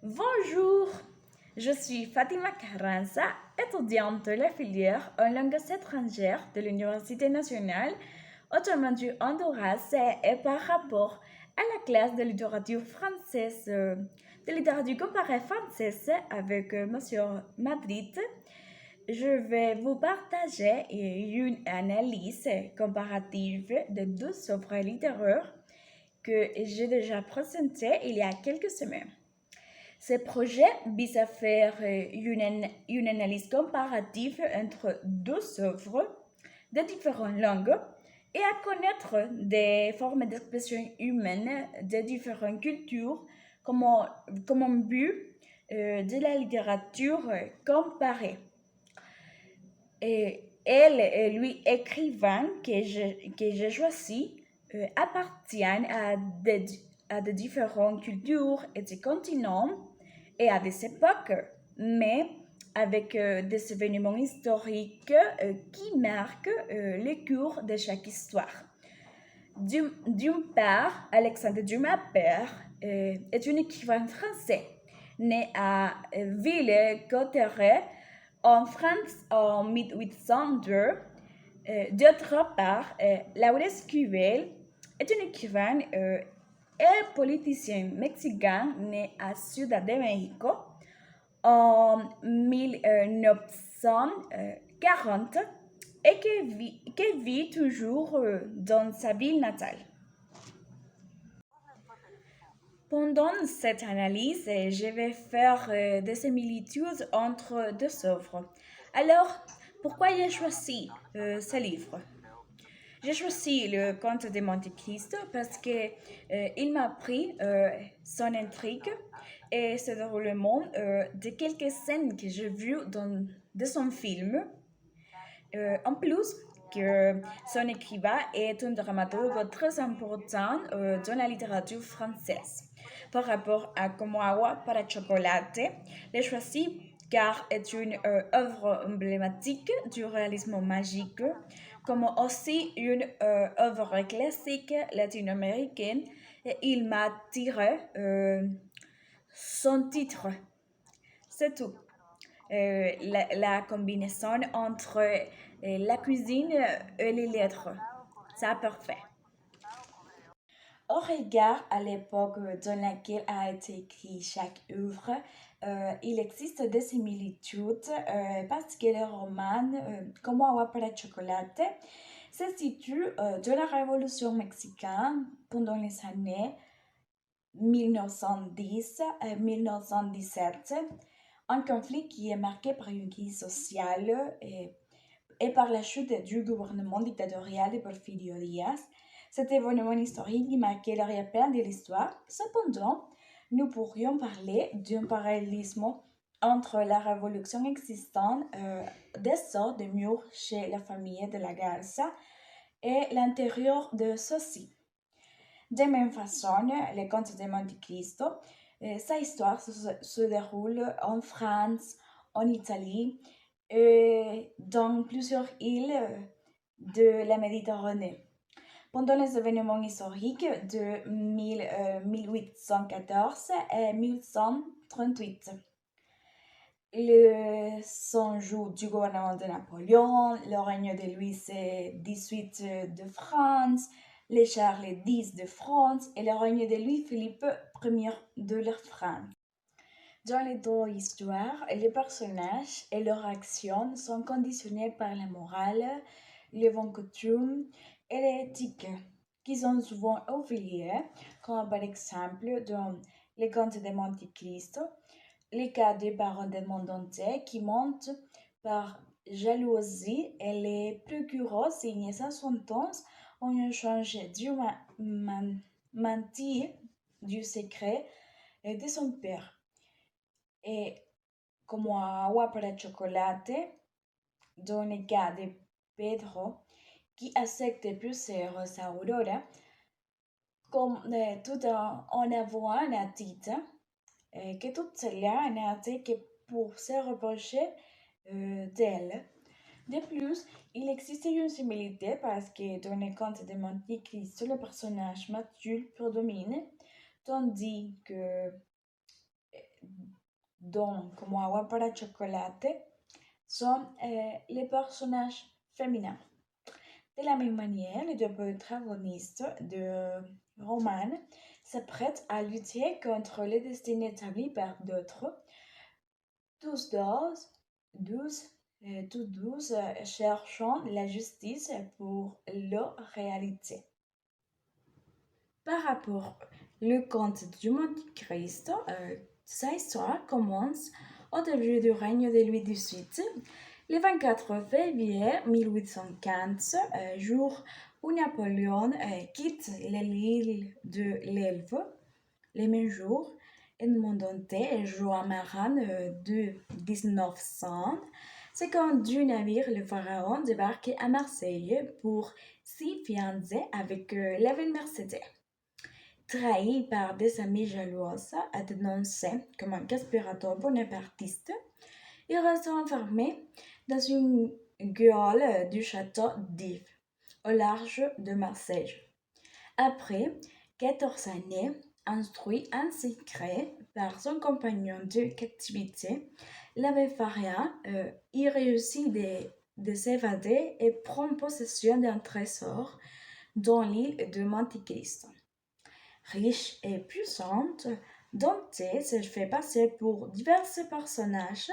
Bonjour, je suis Fatima Carranza, étudiante de la filière en langues étrangères de l'Université nationale autrement du Honduras et par rapport à la classe de littérature française, de littérature comparée française avec Monsieur Madrid, je vais vous partager une analyse comparative de deux œuvres littéraires que j'ai déjà présentées il y a quelques semaines. Ce projet vise à faire une analyse comparative entre deux œuvres de différentes langues et à connaître des formes d'expression humaine de différentes cultures comme un but de la littérature comparée. Et elle et lui, écrivain que j'ai choisi, appartiennent à de différentes cultures et des continents et à des époques, mais avec des événements historiques qui marquent le cours de chaque histoire. D'une part, Alexandre Dumas père est un écrivain français, né à Villers-Cotterêts en France en 1802. D'autre part, Laurence Cuvelle est un écrivain et politicien mexicain né à Ciudad de México en 1940 et qui vit toujours dans sa ville natale. Pendant cette analyse, je vais faire des similitudes entre deux œuvres. Alors, pourquoi j'ai choisi ce livre? J'ai choisi le Comte de Monte Cristo parce que il m'a pris son intrigue et ce déroulement de quelques scènes que j'ai vues de son film. En plus, que son écrivain est un dramaturge très important dans la littérature française. Par rapport à Como agua para chocolate, l'ai choisi car est une œuvre emblématique du réalisme magique, comme aussi une œuvre classique latino-américaine. Et il m'a tiré son titre. C'est tout. La combinaison entre la cuisine et les lettres. C'est parfait. Au regard à l'époque dans laquelle a été écrit chaque œuvre, il existe des similitudes parce que le roman Como agua para chocolate se situe de la Révolution mexicaine pendant les années 1910 à 1917, un conflit qui est marqué par une crise sociale et par la chute du gouvernement dictatorial de Porfirio Díaz. Cet événement historique marquait l'arrière-plan de l'histoire. Cependant, nous pourrions parler d'un parallélisme entre la révolution existante des sorts de murs chez la famille de la Garza et l'intérieur de ceux-ci. De même façon, le conte de Monte Cristo, sa histoire se déroule en France, en Italie et dans plusieurs îles de la Méditerranée. Pendant les événements historiques de 1814 et 1838. Le jour du gouvernement de Napoléon, le règne de Louis XVIII de France, les Charles X de France et le règne de Louis-Philippe Ier de la France. Dans les deux histoires, les personnages et leurs actions sont conditionnés par la morale, les bonnes coutumes et l'éthique, qui sont souvent oubliés, comme par exemple dans les contes de Monte Cristo, les cas des parents du monde entier qui montent par jalousie et les procureurs signent sa sentence en échange du menti du secret de son père. Et comme agua para chocolate, dans le cas de Pedro, qui accepte plusieurs sa Aurora, comme tout en avouant à Tita, que tout cela n'était que pour se reprocher d'elle. De plus, il existe une similitude parce que dans les contes de Monte Cristo, le personnage mature prédomine, tandis que dont Como agua para chocolate, sont les personnages féminins. De la même manière, les deux protagonistes de roman s'apprêtent à lutter contre les destinées établies par d'autres, tous douze, tous douze cherchant la justice pour leur réalité. Par rapport au conte du Monte Cristo, sa histoire commence au début du règne de Louis XVIII, le 24 février 1815, jour où Napoléon quitte l'île de l'Elbe. Le même jour, Edmond Dantès et Joan Marin de 1900, du navire Le Pharaon débarqué à Marseille pour s'y fiancer avec la belle Mercedes. Trahi par des amis jalouses à dénoncer comme un conspirateur bonapartiste, il reste enfermé dans une gueule du château d'If, au large de Marseille. Après 14 années, instruit en secret par son compagnon de captivité, l'abbé Faria y réussit de s'évader et prend possession d'un trésor dans l'île de Monte Cristo. Riche et puissante, Dante se fait passer pour divers personnages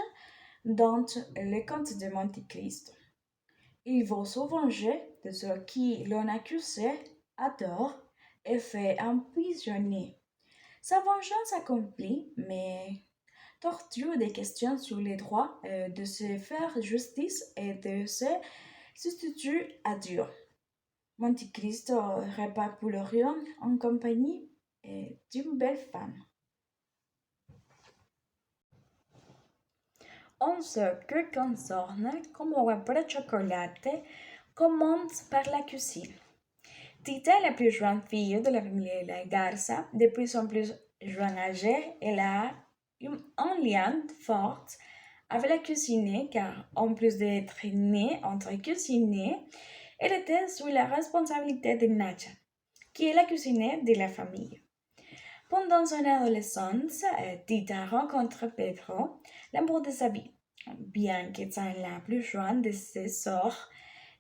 dans le conte de Monte Cristo. Il va se venger de ceux qui l'ont accusé à tort et fait emprisonner. Sa vengeance accomplie, mais torture des questions sur les droits de se faire justice et de se substituer à Dieu. Monte Cristo repart pour l'Orient en compagnie d'une belle femme. En ce qui concerne Como agua para chocolate, commence par la cuisine. Tita est la plus jeune fille de la famille La Garza. Depuis son plus jeune âge, elle a un lien fort avec la cuisine car en plus d'être née entre cuisiniers, elle était sous la responsabilité de Nacha, qui est la cuisinière de la famille. Pendant son adolescence, Tita rencontre Pedro, l'amour de sa vie. Bien qu'étant la plus jeune de ses sœurs,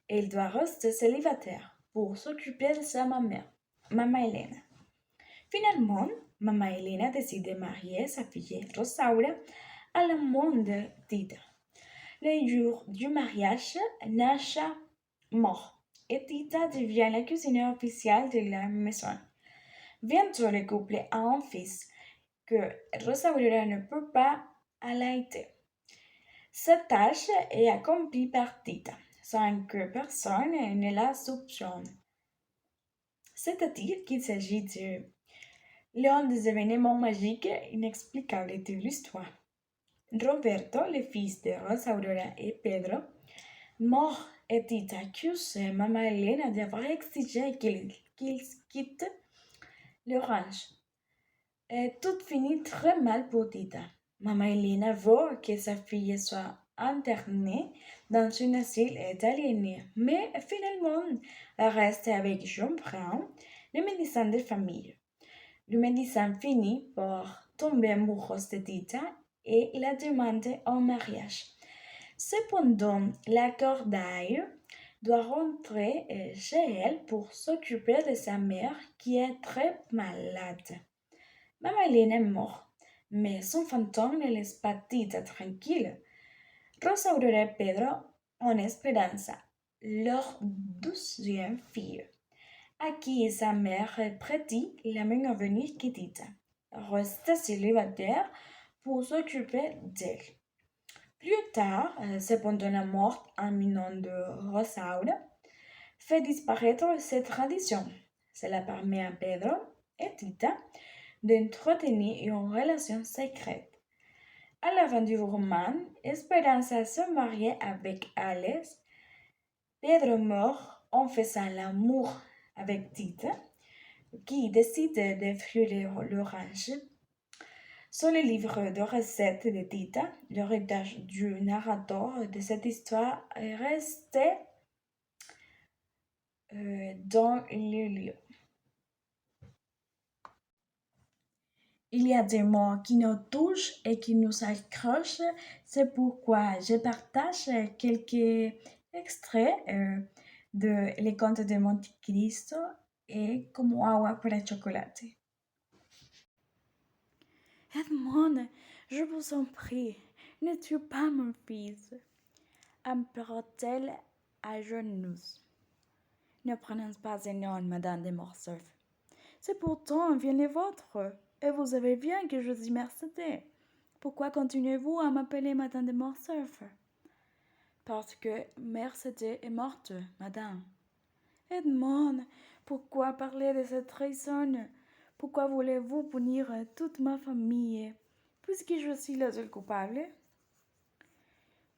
elle doit rester célibataire pour s'occuper de sa Maman Elena. Finalement, Maman Elena décide de marier sa fille Rosaura à l'amant de Tita. Le jour du mariage, Nasha mort et Tita devient la cuisinière officielle de la maison. Bientôt, le couple a un fils que Rosaura ne peut pas allaiter. Cette tâche est accomplie par Tita, sans que personne ne la soupçonne. C'est-à-dire qu'il s'agit de l'un des événements magiques inexplicables de l'histoire. Roberto, le fils de Rosa Aurora et Pedro, mort et Tita accuse Maman Elena d'avoir exigé qu'ils quittent le ranch. Tout finit très mal pour Tita. Maman Elena veut que sa fille soit internée dans un asile d'aliénés, mais finalement, elle reste avec Jean Brown, le médecin de famille. Le médecin finit par tomber amoureux de Tita et la demande en mariage. Cependant, la cordaille doit rentrer chez elle pour s'occuper de sa mère qui est très malade. Maman Elena est morte, mais son fantôme ne laisse pas Tita tranquille. Rosa Aurora et Pedro ont Esperanza, leur 12e fille, à qui sa mère prêtit la même avenir que Tita, reste célibataire pour s'occuper d'elle. Plus tard, cependant la mort imminente de Rosaura fait disparaître cette tradition. Cela permet à Pedro et Tita d'entretenir une relation secrète. À la fin du roman, Esperanza se marie avec Alex. Pedro meurt en faisant l'amour avec Tita, qui décide de fuir l'orange. Sur le livre de recettes de Tita, l'héritage du narrateur de cette histoire est resté dans le lieu. Il y a des mots qui nous touchent et qui nous accrochent. C'est pourquoi je partage quelques extraits de Les Contes de Monte Cristo et Como agua para chocolate. Edmond, je vous en prie, ne tue pas mon fils, implora-t-elle à genoux. Ne prononce pas un nom, Madame de Morcerf. C'est pourtant bien le vôtre, et vous savez bien que je suis Mercédès. Pourquoi continuez-vous à m'appeler Madame de Morcerf? Parce que Mercédès est morte, Madame. Edmond, pourquoi parler de cette trahison? Pourquoi voulez-vous punir toute ma famille, puisque je suis la seule coupable?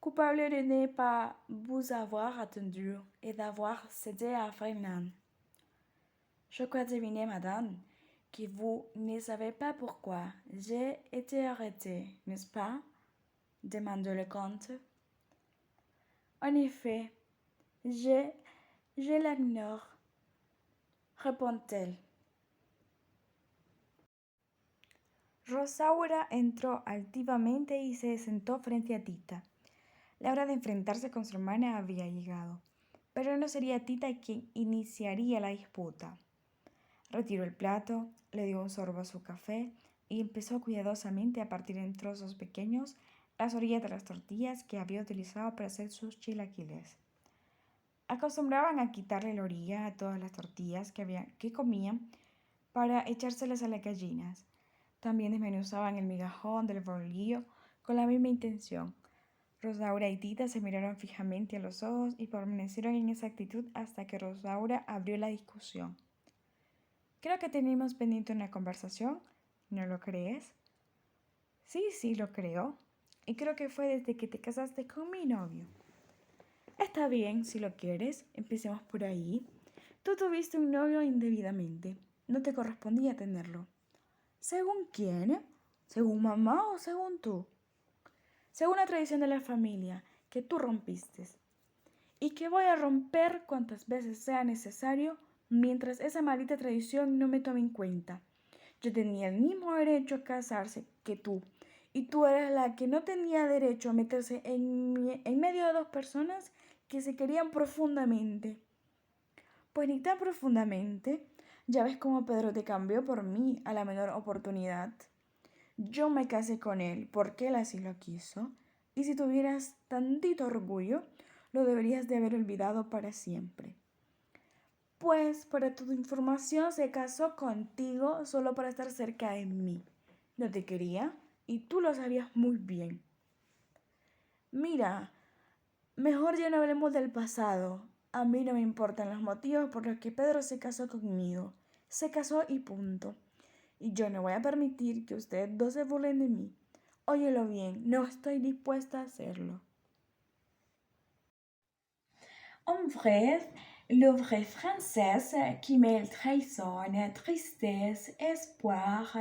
Coupable de ne pas vous avoir attendu et d'avoir cédé à Fernand. Je crois deviner, madame, que vous ne savez pas pourquoi j'ai été arrêtée, n'est-ce pas? Demanda le comte. En effet, je l'ignore, répond-elle. Rosaura entró altivamente y se sentó frente a Tita. La hora de enfrentarse con su hermana había llegado, pero no sería Tita quien iniciaría la disputa. Retiró el plato, le dio un sorbo a su café y empezó cuidadosamente a partir en trozos pequeños las orillas de las tortillas que había utilizado para hacer sus chilaquiles. Acostumbraban a quitarle la orilla a todas las tortillas que comían para echárselas a las gallinas. También desmenuzaban el migajón del bolillo con la misma intención. Rosaura y Tita se miraron fijamente a los ojos y permanecieron en esa actitud hasta que Rosaura abrió la discusión. Creo que tenemos pendiente una conversación, ¿no lo crees? Sí, lo creo. Y creo que fue desde que te casaste con mi novio. Está bien, si lo quieres, empecemos por ahí. Tú tuviste un novio indebidamente. No te correspondía tenerlo. ¿Según quién? ¿Según mamá o según tú? Según la tradición de la familia, que tú rompiste. Y que voy a romper cuantas veces sea necesario mientras esa maldita tradición no me tome en cuenta. Yo tenía el mismo derecho a casarse que tú, y tú eras la que no tenía derecho a meterse en medio de dos personas que se querían profundamente. Pues ni tan profundamente. Ya ves cómo Pedro te cambió por mí a la menor oportunidad. Yo me casé con él porque él así lo quiso, y si tuvieras tantito orgullo, lo deberías de haber olvidado para siempre. Pues, para tu información, se casó contigo solo para estar cerca de mí. No te quería y tú lo sabías muy bien. Mira, mejor ya no hablemos del pasado. A mí no me importan los motivos por los que Pedro se casó conmigo. Se casó y punto. Y yo no voy a permitir que ustedes dos se burlen de mí. Óyelo bien, no estoy dispuesta a hacerlo. En vrai, le vrai français qui mêle trahison, tristesse, espoir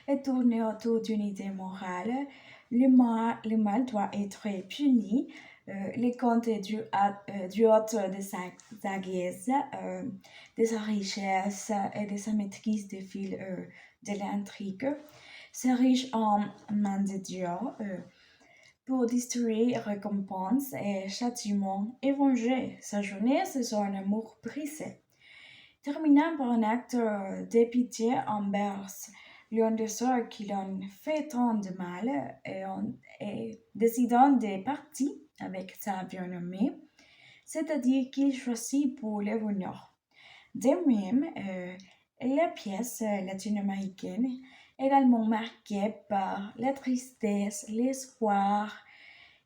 et tourne autour d'une idée morale, le mal doit être puni. Les contes du haut de sa sagesse, de sa richesse et de sa maîtrise des fils de l'intrigue, c'est riche en main de Dieu. Pour détruire récompense et châtiment et venger sa jeunesse et son amour brisé. Terminant par un acte de pitié envers l'un de ceux qui l'ont fait tant de mal et décidant de partir avec sa bien-aimée, c'est-à-dire qu'il choisit pour le bonheur. De même, la pièce latino-américaine également marquée par la tristesse, l'espoir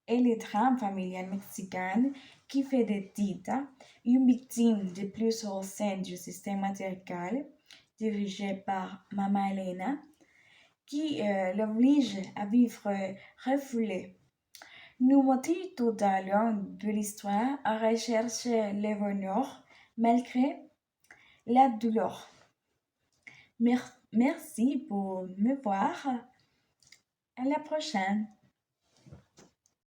et les drames familiales mexicaines qui fait de Tita une victime de plus au sein du système matriarcal dirigé par Mama Elena qui l'oblige à vivre refoulée. Nous motive tout à l'heure de l'histoire à rechercher le bonheur malgré la douleur. Merci pour me voir. À la prochaine.